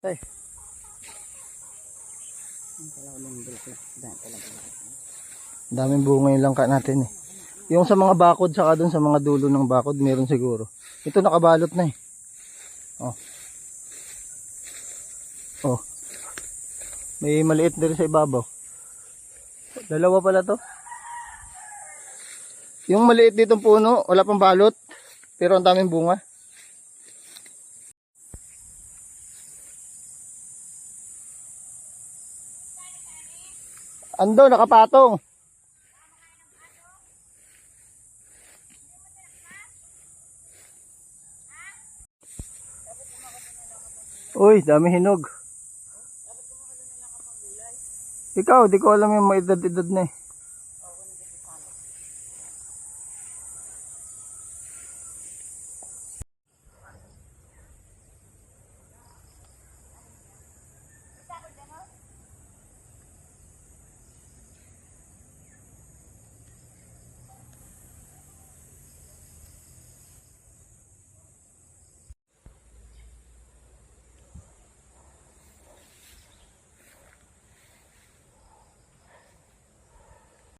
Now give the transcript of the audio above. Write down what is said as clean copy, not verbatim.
Ay. Daming bunga yung langka natin eh. Yung sa mga bakod saka dun sa mga dulo ng bakod meron siguro. Ito nakabalot na eh. Oh. Oh. May maliit din sa ibabaw. Dalawa pala to. Yung maliit ditong puno, wala pang balot. Pero ang daming bunga. Ando, nakapatong. Uy, dami hinog. Ikaw, di ko alam yung maedad-edad na eh.